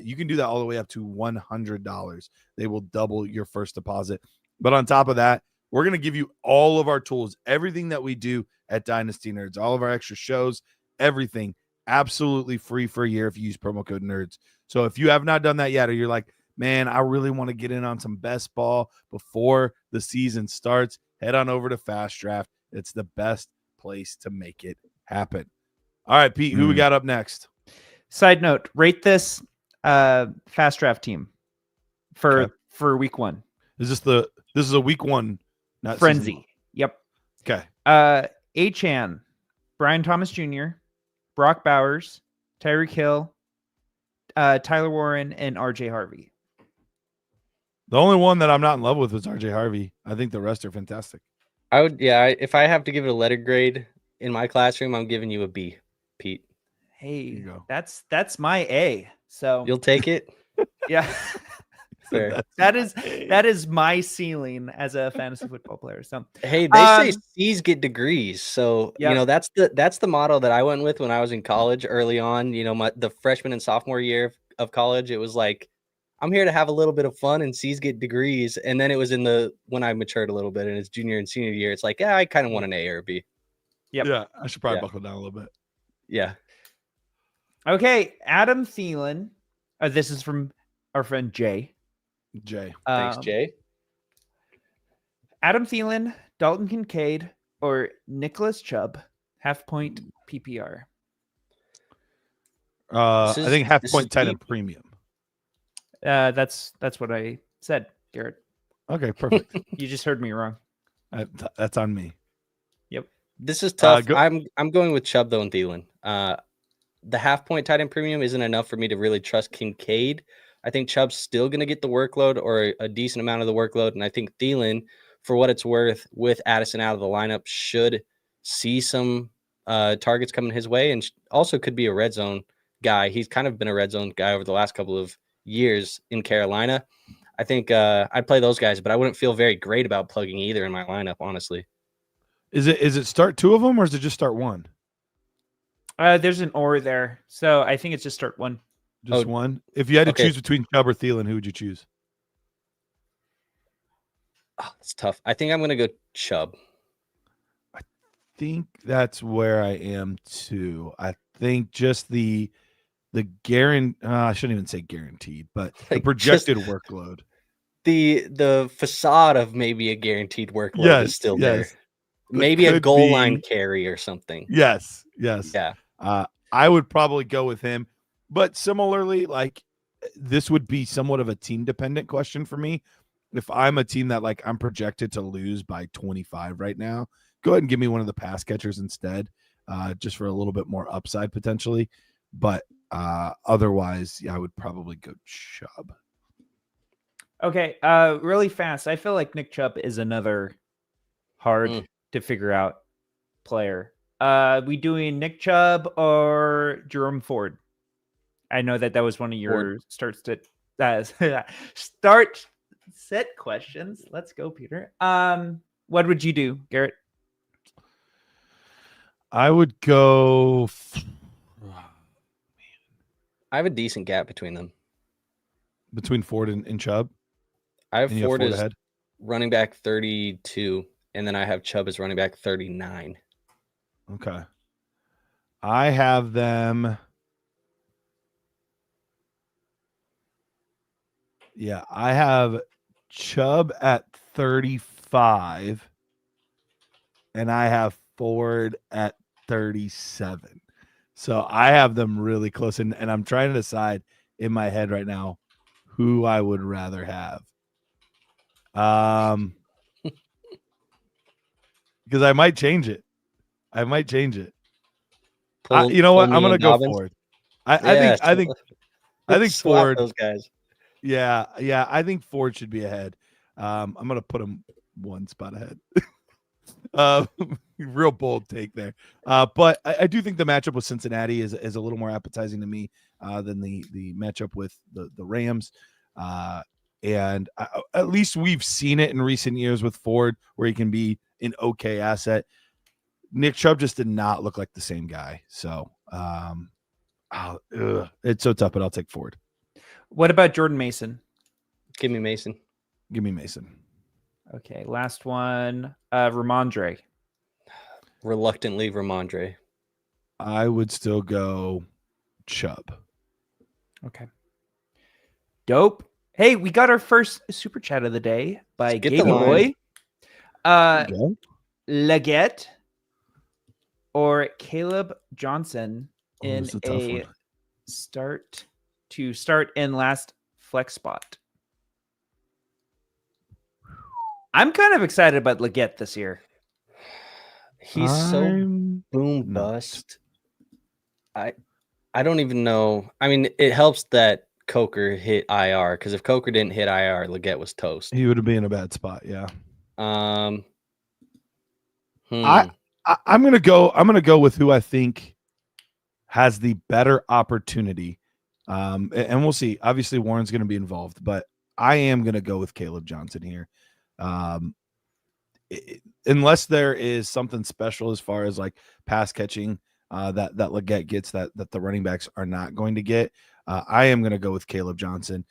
You can do that all the way up to $100. They will double your first deposit. But on top of that, we're going to give you all of our tools, everything that we do at Dynasty Nerds, all of our extra shows, everything absolutely free for a year if you use promo code NERDS. So if you have not done that yet, or you're like, man, I really want to get in on some best ball before the season starts, head on over to Fast Draft. It's the best place to make it happen. All right, Pete, who we got up next? Side note, rate this Fast Draft team for week one. This is a week one, not frenzy. Yep. Okay. Achan, Brian Thomas Jr., Brock Bowers, Tyreek Hill, Tyler Warren, and RJ Harvey. The only one that I'm not in love with is RJ Harvey. I think the rest are fantastic. If I have to give it a letter grade in my classroom, I'm giving you a B, Pete. Hey, that's my A. So you'll take it? Yeah. Fair. That is my ceiling as a fantasy football player. So hey, they say C's get degrees. So you know that's the model that I went with when I was in college early on. You know, the freshman and sophomore year of college, it was like, I'm here to have a little bit of fun and C's get degrees. And then it was when I matured a little bit and it's junior and senior year, it's like, I kind of want an A or a B. Yep. Yeah, I should probably buckle down a little bit. Yeah. Okay, Adam Thielen. This is from our friend Jay. Thanks, Jay. Adam Thielen, Dalton Kincaid, or Nicholas Chubb, half-point PPR. I think half-point tight end premium. That's what I said, Garrett. Okay, perfect. You just heard me wrong. That's on me. Yep. This is tough. I'm going with Chubb though and Thielen. The half-point tight end premium isn't enough for me to really trust Kincaid. I think Chubb's still going to get the workload or a decent amount of the workload. And I think Thielen, for what it's worth, with Addison out of the lineup, should see some targets coming his way and also could be a red zone guy. He's kind of been a red zone guy over the last couple of years in Carolina. I think I'd play those guys, but I wouldn't feel very great about plugging either in my lineup, honestly. Is it start two of them or is it just start one? There's an or there. So I think it's just start one. Just one? If you had to choose between Chubb or Thielen, who would you choose? Oh, it's tough. I think I'm going to go Chubb. I think that's where I am too. I think just the I shouldn't even say guaranteed, but the projected workload. The facade of maybe a guaranteed workload is still there. Maybe a goal line carry or something. Yes. Yeah. I would probably go with him. But similarly, like this would be somewhat of a team dependent question for me. If I'm a team that like I'm projected to lose by 25 right now, go ahead and give me one of the pass catchers instead, just for a little bit more upside potentially. But otherwise, I would probably go Chubb. Okay, really fast. I feel like Nick Chubb is another hard to figure out player. We doing Nick Chubb or Jerome Ford? I know that was one of your Ford. start set questions. Let's go, Peter. What would you do, Garrett? I would go. I have a decent gap between them. Between Ford and Chubb? I have Ford as ahead? Running back 32, and then I have Chubb as running back 39. Okay. I have them. Yeah, I have Chubb at 35, and I have Ford at 37. So I have them really close, and I'm trying to decide in my head right now who I would rather have. Because I might change it. You know what? I'm gonna go Ford. I think Ford. Those guys. Yeah. I think Ford should be ahead. I'm gonna put him one spot ahead. Real bold take there. But I do think the matchup with Cincinnati is a little more appetizing to me than the matchup with the Rams. And at least we've seen it in recent years with Ford, where he can be an okay asset. Nick Chubb just did not look like the same guy. So it's so tough, but I'll take Ford. What about Jordan Mason? Give me Mason. Okay, last one. Ramondre. Reluctantly, Ramondre. I would still go Chubb. Okay. Dope. Hey, we got our first super chat of the day by Gaby Boy. Leggett or Caleb Johnson in a start in last flex spot. I'm kind of excited about Leggett this year. He's so boom bust. I don't even know. I mean, it helps that Coker hit IR, because if Coker didn't hit IR, Leggett was toast. He would have been in a bad spot. Yeah. I'm gonna go with who I think has the better opportunity. And we'll see. Obviously, Warren's gonna be involved, but I am gonna go with Caleb Johnson here. Unless there is something special as far as like pass catching that Leggett gets that the running backs are not going to get. I am going to go with Caleb Johnson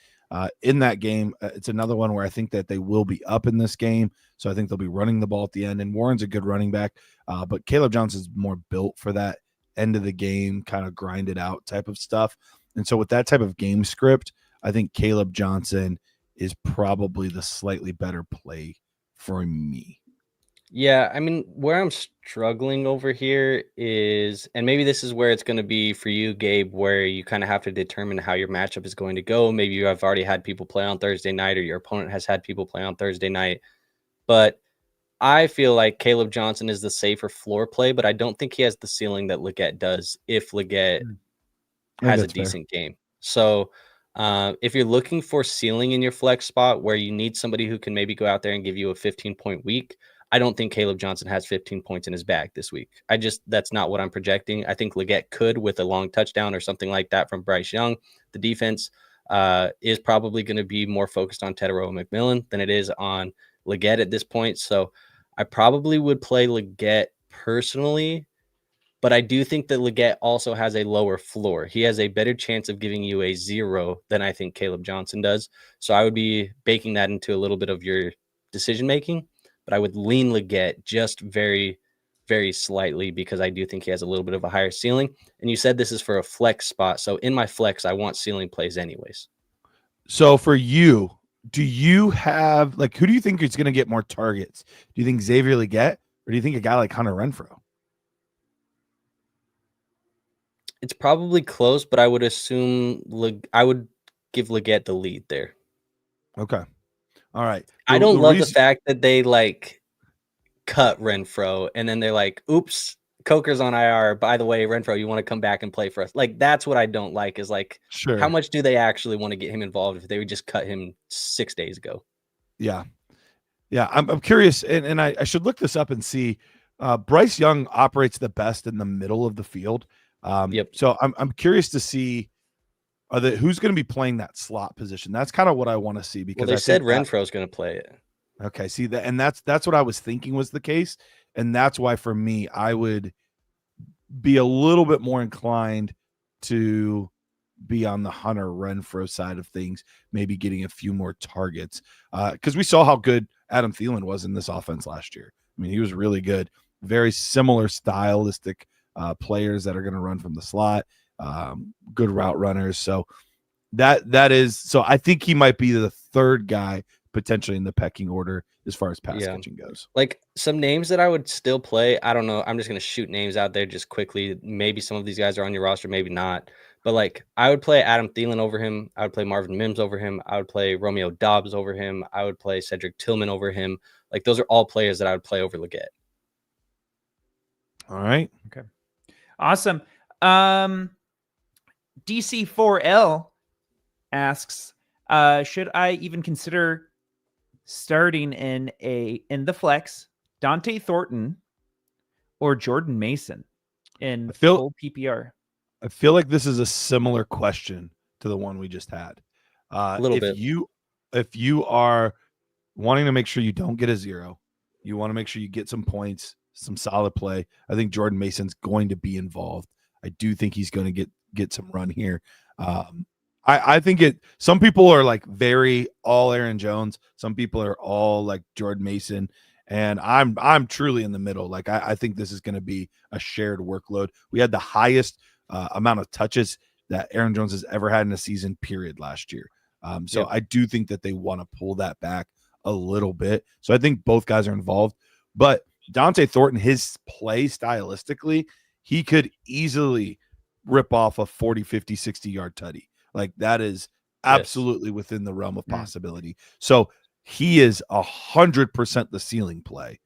in that game. It's another one where I think that they will be up in this game. So I think they'll be running the ball at the end, and Warren's a good running back. But Caleb Johnson's more built for that end of the game, kind of grind it out type of stuff. And so with that type of game script, I think Caleb Johnson is probably the slightly better play for me. Yeah, I mean, where I'm struggling over here is, and maybe this is where it's going to be for you, Gabe, where you kind of have to determine how your matchup is going to go. Maybe you have already had people play on Thursday night, or your opponent has had people play on Thursday night. But I feel like Caleb Johnson is the safer floor play, but I don't think he has the ceiling that Leggett does if Leggett has a decent game. So if you're looking for ceiling in your flex spot where you need somebody who can maybe go out there and give you a 15-point week, I don't think Caleb Johnson has 15 points in his bag this week. That's not what I'm projecting. I think Leggett could with a long touchdown or something like that from Bryce Young. The defense is probably going to be more focused on Tedero McMillan than it is on Leggett at this point. So I probably would play Leggett personally, but I do think that Leggett also has a lower floor. He has a better chance of giving you a 0 than I think Caleb Johnson does. So I would be baking that into a little bit of your decision-making. But I would lean Leggett just very, very slightly because I do think he has a little bit of a higher ceiling. And you said this is for a flex spot. So in my flex, I want ceiling plays anyways. So for you, do you have, who do you think is going to get more targets? Do you think Xavier Leggett, or do you think a guy like Hunter Renfrow? It's probably close, but I would assume I would give Leggett the lead there. Okay. All right. I don't love the fact that they cut Renfrow and then they're like, oops, Coker's on IR. By the way, Renfrow, you want to come back and play for us? That's what I don't like is sure. How much do they actually want to get him involved if they would just cut him 6 days ago? Yeah. Yeah. I'm curious. And I should look this up and see. Bryce Young operates the best in the middle of the field. Yep. So I'm curious to see who's going to be playing that slot position? That's kind of what I want to see, because they said Renfro's going to play it. Okay, see that, and that's what I was thinking was the case, and that's why for me I would be a little bit more inclined to be on the Hunter Renfrow side of things, maybe getting a few more targets, because we saw how good Adam Thielen was in this offense last year. I mean, he was really good. Very similar stylistic players that are going to run from the slot, good route runners. So that is, so I think he might be the third guy potentially in the pecking order as far as pass catching goes. Like some names that I would still play. I don't know. I'm just going to shoot names out there just quickly. Maybe some of these guys are on your roster, maybe not. But like I would play Adam Thielen over him. I would play Marvin Mims over him. I would play Romeo Doubs over him. I would play Cedric Tillman over him. Like those are all players that I would play over Leggett. All right. Okay. Awesome. DC4L asks, should I even consider starting in the flex Dante Thornton or Jordan Mason in full PPR? I feel like this is a similar question to the one we just had. A little bit. If you are wanting to make sure you don't get a 0, you want to make sure you get some points, some solid play, I think Jordan Mason's going to be involved. I do think he's going to get some run here. I think some people are like very all Aaron Jones. Some people are all like Jordan Mason. And I'm truly in the middle. Like I think this is going to be a shared workload. We had the highest amount of touches that Aaron Jones has ever had in a season period last year. So I do think that they want to pull that back a little bit. So I think both guys are involved. But Dante Thornton, his play stylistically, he could easily rip off a 40, 50, 60-yard tutty. Like that is absolutely within the realm of possibility. So he is 100% the ceiling play.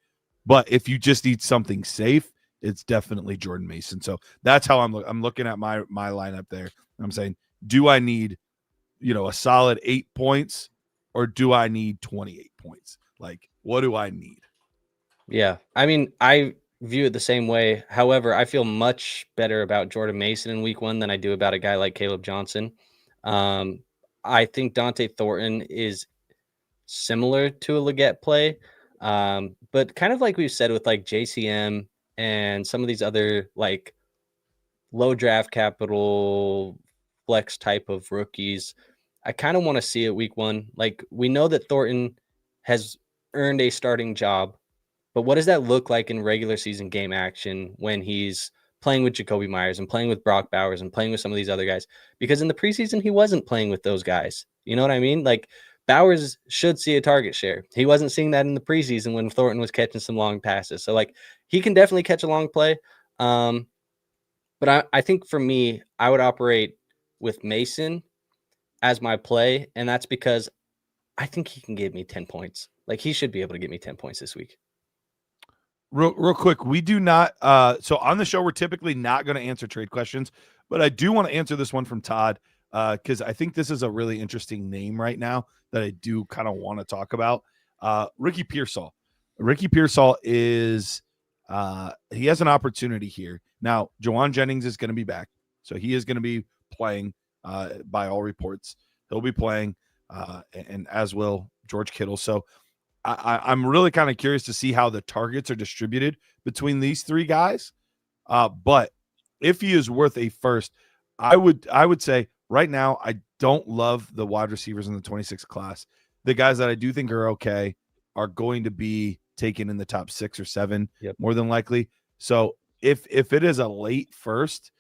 But if you just need something safe, it's definitely Jordan Mason. So that's how I'm looking at my lineup there. I'm saying, do I need, a solid 8 points, or do I need 28 points? Like, what do I need? Yeah. I mean, I view it the same way. However, I feel much better about Jordan Mason in week 1 than I do about a guy like Caleb Johnson. I think Dante Thornton is similar to a Leggett play, but kind of like we've said with like JCM and some of these other like low draft capital flex type of rookies, I kind of want to see it week 1. Like we know that Thornton has earned a starting job, but what does that look like in regular season game action when he's playing with Jacoby Myers and playing with Brock Bowers and playing with some of these other guys? Because in the preseason, he wasn't playing with those guys. You know what I mean? Like Bowers should see a target share. He wasn't seeing that in the preseason when Thornton was catching some long passes. So like he can definitely catch a long play. But I think for me, I would operate with Mason as my play. And that's because I think he can give me 10 points. Like he should be able to get me 10 points this week. Real quick, we do not so on the show we're typically not going to answer trade questions, but I do want to answer this one from Todd because I think this is a really interesting name right now that I do kind of want to talk about. Ricky Pearsall. Ricky Pearsall is he has an opportunity here. Now, Jawan Jennings is going to be back, so he is going to be playing by all reports. He'll be playing and as will George Kittle. So I'm really kind of curious to see how the targets are distributed between these 3 guys. But if he is worth a first, I would say right now I don't love the wide receivers in the 26 class. The guys that I do think are okay are going to be taken in the top 6 or 7, more than likely. So if it is a late first,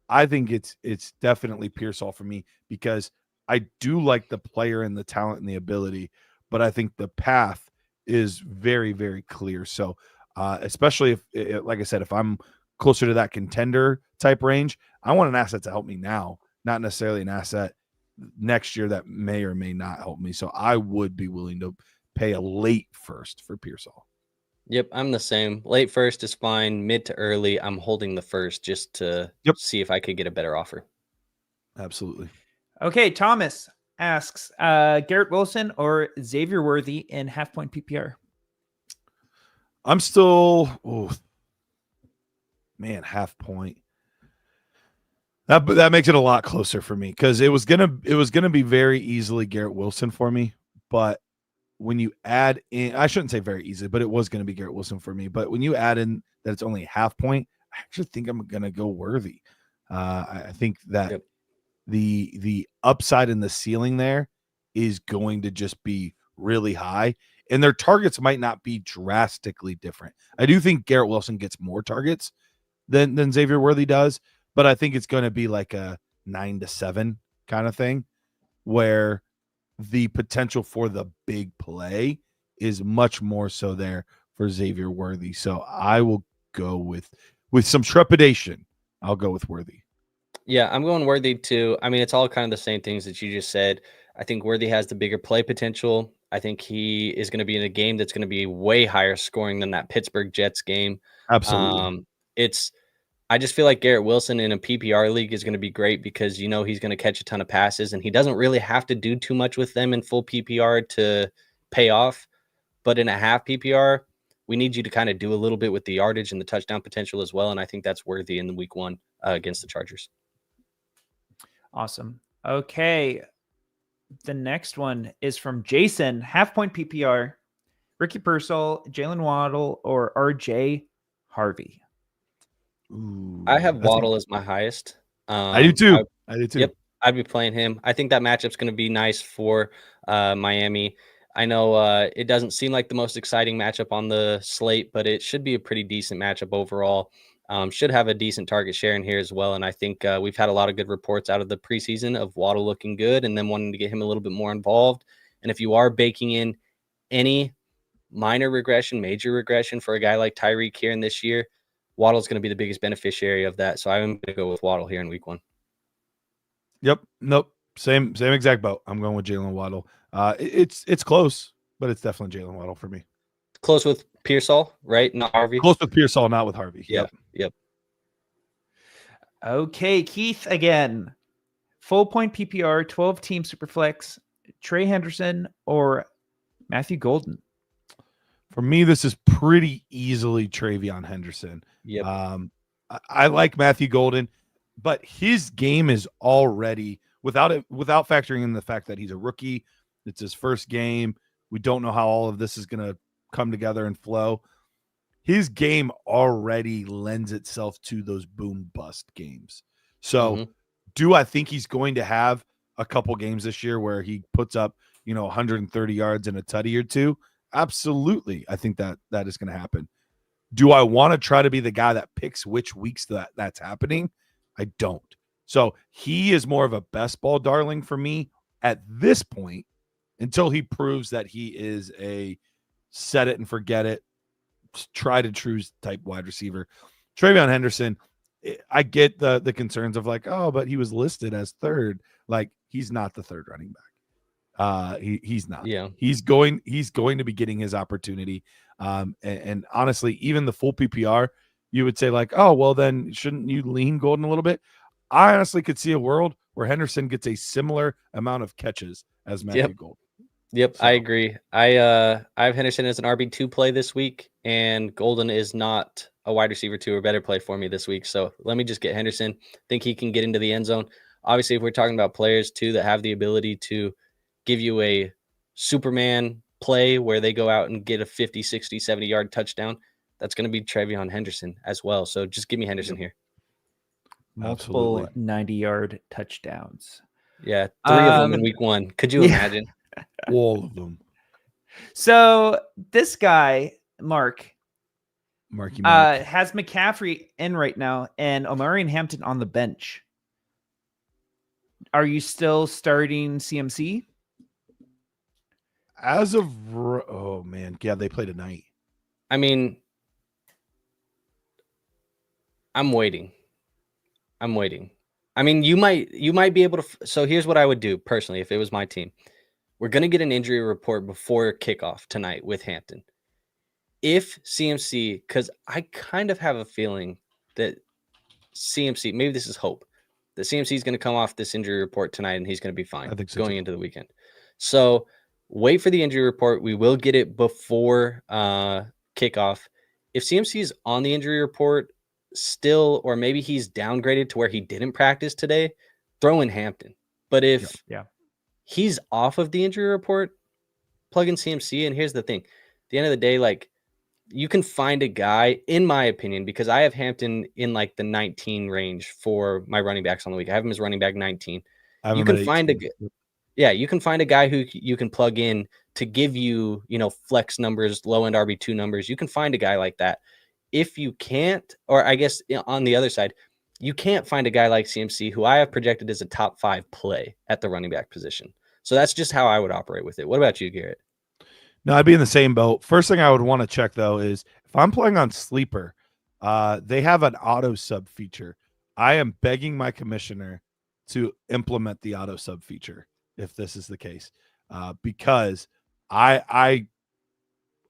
I think it's definitely Pearsall for me, because I do like the player and the talent and the ability, but I think the path is very, very clear. So especially if, like I said, if I'm closer to that contender type range, I want an asset to help me now, not necessarily an asset next year that may or may not help me. So I would be willing to pay a late first for Pearsall. Yep, I'm the same. Late first is fine. Mid to early, I'm holding the first just to see if I could get a better offer. Absolutely. Okay, Thomas asks Garrett Wilson or Xavier Worthy in half-point PPR. I'm still half point. That makes it a lot closer for me because it was gonna be very easily Garrett Wilson for me, but when you add in, I shouldn't say very easy, but it was gonna be Garrett Wilson for me. But when you add in that it's only a half point, I actually think I'm gonna go Worthy. I think that Yep. the upside and the ceiling there is going to just be really high, and their targets might not be drastically different. I do think Garrett Wilson gets more targets than Xavier Worthy does, but I think it's going to be like a 9-7 kind of thing where the potential for the big play is much more so there for Xavier Worthy. So I will go with some trepidation. I'll go with Worthy. Yeah, I'm going Worthy too. I mean, it's all kind of the same things that you just said. I think Worthy has the bigger play potential. I think he is going to be in a game that's going to be way higher scoring than that Pittsburgh Jets game. Absolutely. I just feel like Garrett Wilson in a PPR league is going to be great because he's going to catch a ton of passes and he doesn't really have to do too much with them in full PPR to pay off. But in a half PPR, we need you to kind of do a little bit with the yardage and the touchdown potential as well. And I think that's Worthy in the week 1 against the Chargers. Awesome. Okay. The next one is from Jason, half-point PPR, Ricky Pearsall, Jalen Waddle, or RJ Harvey. Ooh, I have Waddle as my highest. I do too. I do too. Yep, I'd be playing him. I think that matchup's going to be nice for Miami. I know it doesn't seem like the most exciting matchup on the slate, but it should be a pretty decent matchup overall. Should have a decent target share in here as well. And I think we've had a lot of good reports out of the preseason of Waddle looking good and then wanting to get him a little bit more involved. And if you are baking in any minor regression, major regression for a guy like Tyreek here in this year, Waddle's going to be the biggest beneficiary of that. So I'm going to go with Waddle here in week 1. Yep. Nope. Same exact boat. I'm going with Jalen Waddle. It's close, but it's definitely Jalen Waddle for me. Close with Pearsall, right? Not Harvey. Close with Pearsall, not with Harvey. Yep. Okay, Keith again. Full point PPR, 12-team Superflex, Trey Henderson or Matthew Golden? For me, this is pretty easily Travion Henderson. Yep. I like Matthew Golden, but his game is already without factoring in the fact that he's a rookie. It's his first game. We don't know how all of this is going to come together and flow. His game already lends itself to those boom bust games. So do I think he's going to have a couple games this year where he puts up, 130 yards and a tutty or two? Absolutely. I think that is going to happen. Do I want to try to be the guy that picks which weeks that's happening? I don't. So he is more of a best ball darling for me at this point until he proves that he is a set it and forget it, try to true type wide receiver. Travion Henderson, I get the concerns of like, oh, but he was listed as third. Like, he's not the third running back. He's not. Yeah. He's going to be getting his opportunity. And honestly, even the full PPR, you would say like, oh, well, then shouldn't you lean Golden a little bit? I honestly could see a world where Henderson gets a similar amount of catches as Matthew Golden. Yep, so. I agree. I have Henderson as an RB2 play this week, and Golden is not a wide receiver 2 or better play for me this week. So let me just get Henderson. Think he can get into the end zone. Obviously, if we're talking about players too that have the ability to give you a Superman play where they go out and get a 50, 60, 70-yard touchdown, that's going to be Travion Henderson as well. So just give me Henderson here. Multiple 90-yard touchdowns. Yeah, 3 of them in week 1. Could you imagine? All of them. So this guy, Marky Mark. has McCaffrey in right now and Omari and Hampton on the bench. Are you still starting CMC? As of oh man, yeah, they play tonight. I mean, I'm waiting. I mean, you might be able to. So here's what I would do personally if it was my team. We're going to get an injury report before kickoff tonight with Hampton. If CMC, because I kind of have a feeling that CMC, maybe this is hope, that CMC is going to come off this injury report tonight and he's going to be fine going into the weekend. So wait for the injury report. We will get it before kickoff. If CMC is on the injury report, still, or maybe he's downgraded to where he didn't practice today, throw in Hampton. But if he's off of the injury report, plug in CMC. And here's the thing. At the end of the day, like, you can find a guy, in my opinion, because I have Hampton in like the 19 range for my running backs on the week. I have him as running back 19. You can find you can find a guy who you can plug in to give you, flex numbers, low end RB2 numbers. You can find a guy like that. If you can't, or I guess on the other side, you can't find a guy like CMC, who I have projected as a top 5 play at the running back position. So that's just how I would operate with it. What about you, Garrett? No, I'd be in the same boat. First thing I would want to check, though, is if I'm playing on Sleeper, they have an auto sub feature. I am begging my commissioner to implement the auto sub feature if this is the case, because I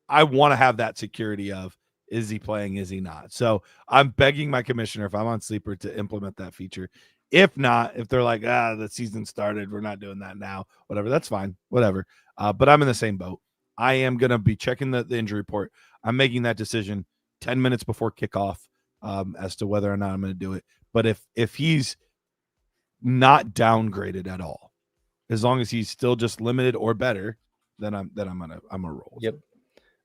want to have that security of, is he playing, is he not? So I'm begging my commissioner, if I'm on Sleeper, to implement that feature. If not, if they're like, the season started, we're not doing that now, whatever, that's fine, whatever. But I'm in the same boat. I am going to be checking the injury report. I'm making that decision 10 minutes before kickoff as to whether or not I'm going to do it. But if he's not downgraded at all, as long as he's still just limited or better, then I'm gonna roll. Yep,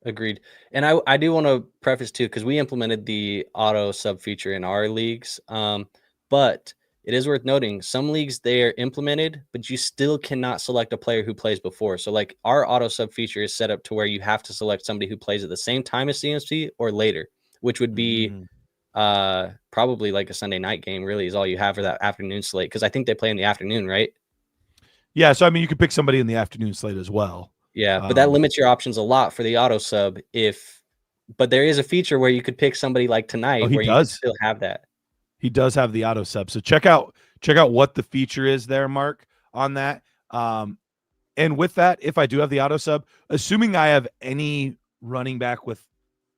agreed. And I do want to preface too, because we implemented the auto sub feature in our leagues, but it is worth noting, some leagues they're implemented, but you still cannot select a player who plays before. So like our auto sub feature is set up to where you have to select somebody who plays at the same time as CMC or later, which would be probably like a Sunday night game, really, is all you have for that afternoon slate. Because I think they play in the afternoon, right? Yeah, so I mean, you could pick somebody in the afternoon slate as well. Yeah, but that limits your options a lot for the auto sub. But there is a feature where you could pick somebody like tonight where you could still have that. He does have the auto sub. So check out what the feature is there, Mark, on that. And with that, if I do have the auto sub, assuming I have any running back with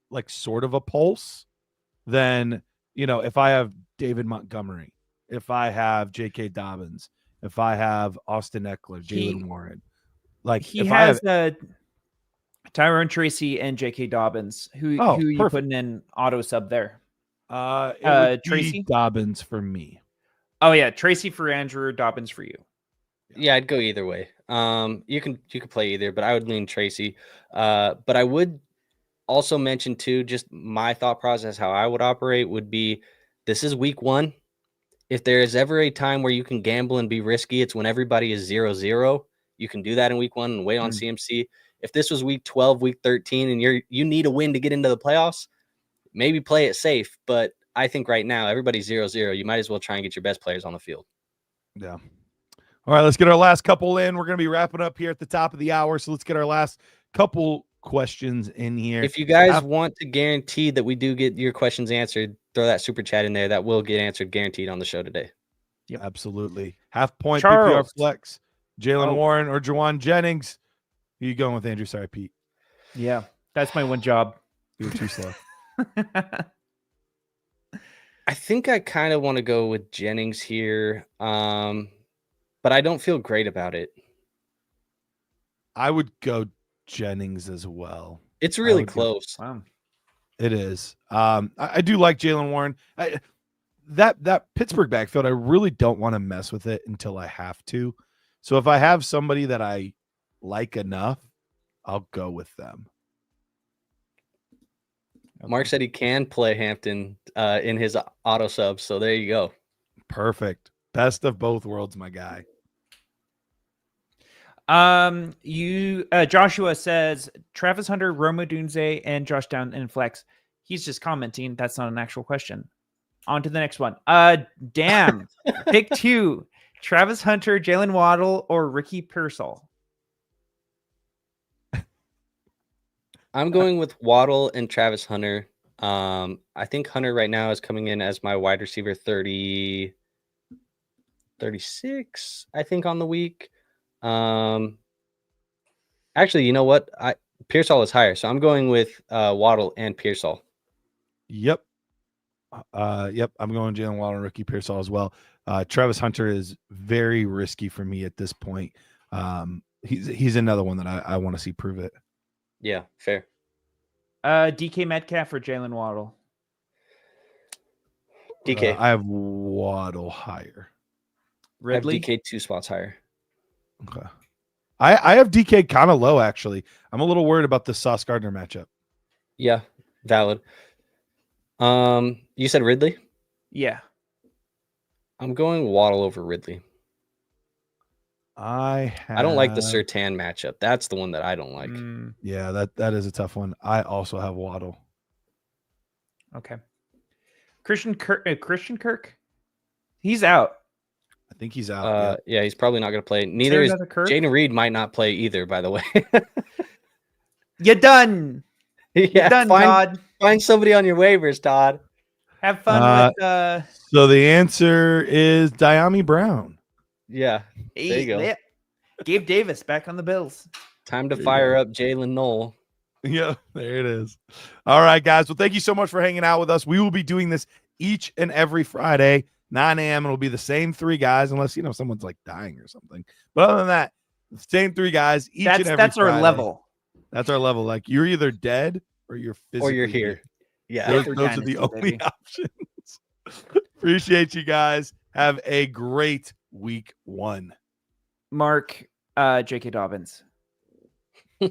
like sort of a pulse, then, if I have David Montgomery, if I have J.K. Dobbins, if I have Austin Eckler, Jalen Warren, like he has Tyrone Tracy and J.K. Dobbins. Who you putting in auto sub there? Tracy Dobbins for me. Oh yeah, Tracy for Andrew, Dobbins for you. Yeah, I'd go either way. You could play either, but I would lean Tracy. But I would also mention too, just my thought process, how I would operate would be, this is week 1. If there is ever a time where you can gamble and be risky, it's when everybody is 0-0. You can do that in week 1 and wait on CMC. If this was week 12, week 13, and you need a win to get into the playoffs, maybe play it safe. But I think right now everybody's 0-0. You might as well try and get your best players on the field. Yeah. All right, let's get our last couple in. We're going to be wrapping up here at the top of the hour, so let's get our last couple questions in here. If you guys want to guarantee that we do get your questions answered, throw that super chat in there. That will get answered guaranteed on the show today. Yep. Absolutely. Half point PPR flex, Jalen Warren or Juwan Jennings. Who are you going with, Andrew? Sorry, Pete. Yeah, that's my one job. You were too slow. I think I kind of want to go with Jennings here, but I don't feel great about it. I would go Jennings as well. It's really close. Wow. It is. I do like Jalen Warren. That Pittsburgh backfield, I really don't want to mess with it until I have to. So if I have somebody that I like enough, I'll go with them. Mark said he can play Hampton in his auto sub, so there you go. Perfect. Best of both worlds, my guy. Joshua says Travis Hunter, Roma Dunze, and Josh Down in flex. He's just commenting. That's not an actual question. On to the next one. Dan, pick 2: Travis Hunter, Jalen Waddle, or Ricky Pearsall. I'm going with Waddle and Travis Hunter. I think Hunter right now is coming in as my wide receiver 36, I think, on the week. Actually, you know what? Pearsall is higher, so I'm going with Waddle and Pearsall. Yep. I'm going Jalen Waddle and Ricky Pearsall as well. Travis Hunter is very risky for me at this point. He's another one that I want to see prove it. Yeah, fair. DK Metcalf or Jalen Waddle? DK. I have Waddle higher. Ridley? I have DK 2 spots higher. Okay. I have DK kind of low, actually. I'm a little worried about the Sauce Gardner matchup. Yeah, valid. You said Ridley? Yeah. I'm going Waddle over Ridley. I don't like the Surtain matchup. That's the one that I don't like. Yeah, that is a tough one. I also have Waddle. Okay. Christian Kirk? He's out. I think he's out. Yeah, he's probably not going to play. Neither is Jaden Reed. Might not play either, by the way. You're done. Yeah, You're done, Todd. Find somebody on your waivers, Todd. Have fun with. So the answer is Diami Brown. Yeah, there you go. Yeah. Gabe Davis back on the Bills. Time to fire up Jalen Knoll. Yeah, there it is. All right, guys. Well, thank you so much for hanging out with us. We will be doing this each and every Friday, 9 a.m. It'll be the same 3 guys, unless someone's like dying or something. But other than that, the same 3 guys each and every That's Friday. our level. That's our level. Like, you're either dead or you're physically here. Here. Yeah, those are the only options. Appreciate you guys. Have a great week 1. Mark, J.K. Dobbins. Yeah.